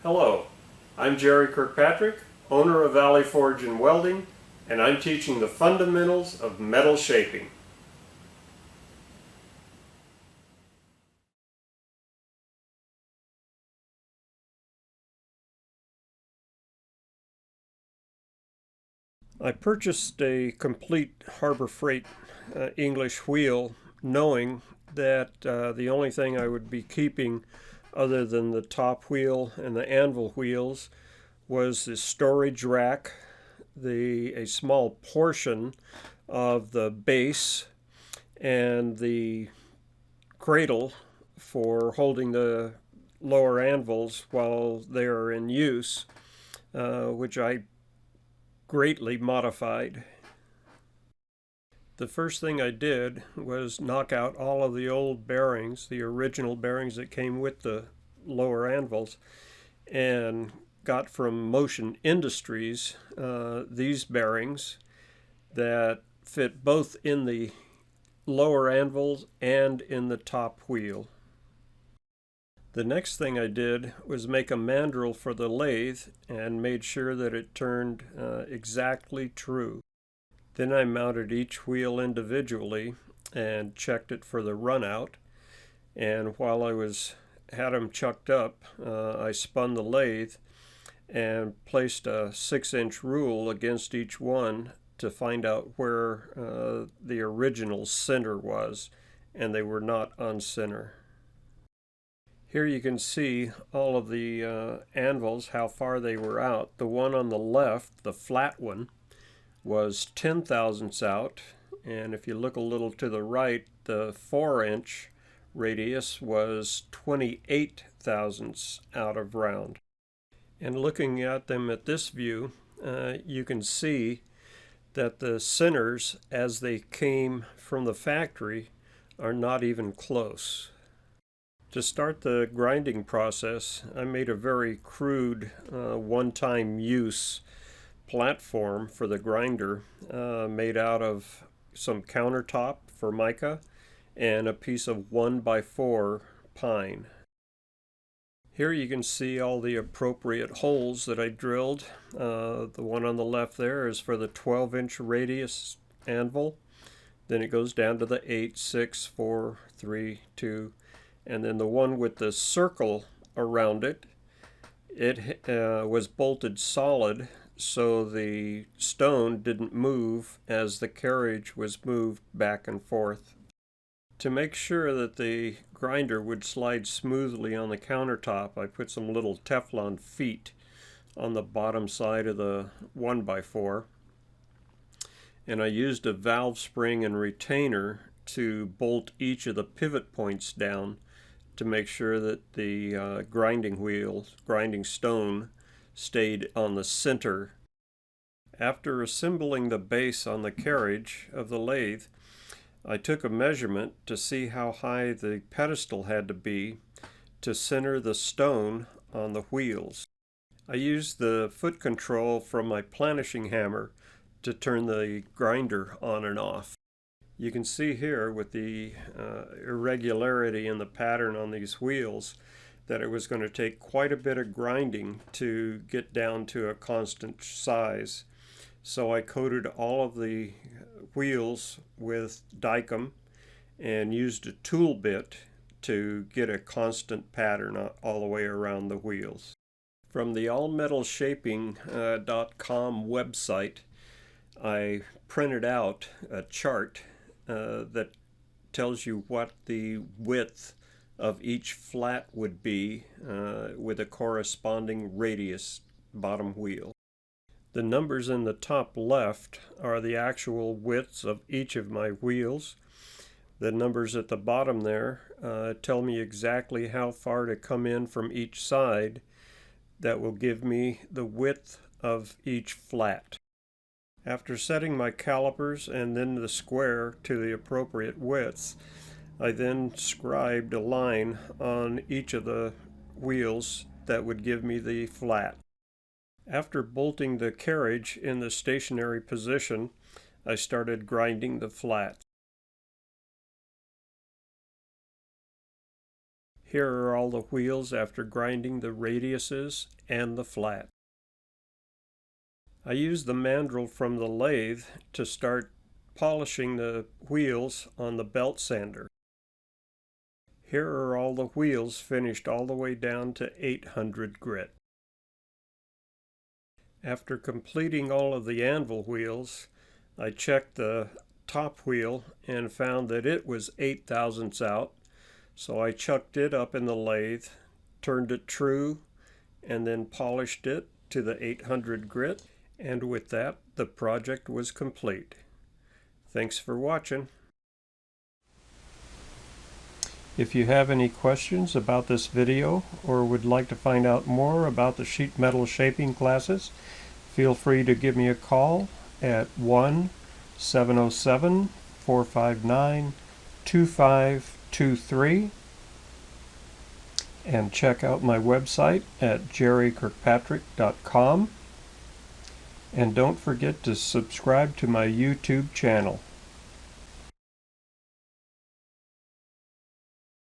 Hello, I'm Jerry Kirkpatrick, owner of Valley Forge and Welding, and I'm teaching the fundamentals of metal shaping. I purchased a complete Harbor Freight English wheel knowing that the only thing I would be keeping other than the top wheel and the anvil wheels was the storage rack, a small portion of the base, and the cradle for holding the lower anvils while they are in use, which I greatly modified. The first thing I did was knock out all of the old bearings, the original bearings that came with the lower anvils, and got from Motion Industries these bearings that fit both in the lower anvils and in the top wheel. The next thing I did was make a mandrel for the lathe and made sure that it turned exactly true. Then I mounted each wheel individually and checked it for the run out. And while I had them chucked up, I spun the lathe and placed a 6-inch rule against each one to find out where the original center was, and they were on center. Here you can see all of the anvils, how far they were out. The one on the left, the flat one, was 10 thousandths out, and if you look a little to the right, the 4-inch radius was 28 thousandths out of round. And looking at them at this view, you can see that the centers, as they came from the factory, are not even close. To start the grinding process, I made a very crude one-time use platform for the grinder made out of some countertop for mica and a piece of 1x4 pine. Here you can see all the appropriate holes that I drilled. The one on the left there is for the 12-inch radius anvil. Then it goes down to the 8, 6, 4, 3, 2, and then the one with the circle around it, was bolted solid so the stone didn't move as the carriage was moved back and forth. To make sure that the grinder would slide smoothly on the countertop, I put some little Teflon feet on the bottom side of the 1x4, and I used a valve spring and retainer to bolt each of the pivot points down to make sure that the grinding stone, stayed on the center. After assembling the base on the carriage of the lathe, I took a measurement to see how high the pedestal had to be to center the stone on the wheels. I used the foot control from my planishing hammer to turn the grinder on and off. You can see here with the irregularity in the pattern on these wheels that it was going to take quite a bit of grinding to get down to a constant size. So I coated all of the wheels with Dykem and used a tool bit to get a constant pattern all the way around the wheels. From the allmetalshaping.com website, I printed out a chart that tells you what the width of each flat would be with a corresponding radius bottom wheel. The numbers in the top left are the actual widths of each of my wheels. The numbers at the bottom there tell me exactly how far to come in from each side. That will give me the width of each flat. After setting my calipers and then the square to the appropriate widths, I then scribed a line on each of the wheels that would give me the flat. After bolting the carriage in the stationary position, I started grinding the flat. Here are all the wheels after grinding the radiuses and the flat. I used the mandrel from the lathe to start polishing the wheels on the belt sander. Here are all the wheels finished all the way down to 800 grit. After completing all of the anvil wheels, I checked the top wheel and found that it was 8 thousandths out, so I chucked it up in the lathe, turned it true, and then polished it to the 800 grit, and with that the project was complete. Thanks for watching. If you have any questions about this video or would like to find out more about the sheet metal shaping classes, feel free to give me a call at 1-707-459-2523 and check out my website at jerrykirkpatrick.com, and don't forget to subscribe to my YouTube channel.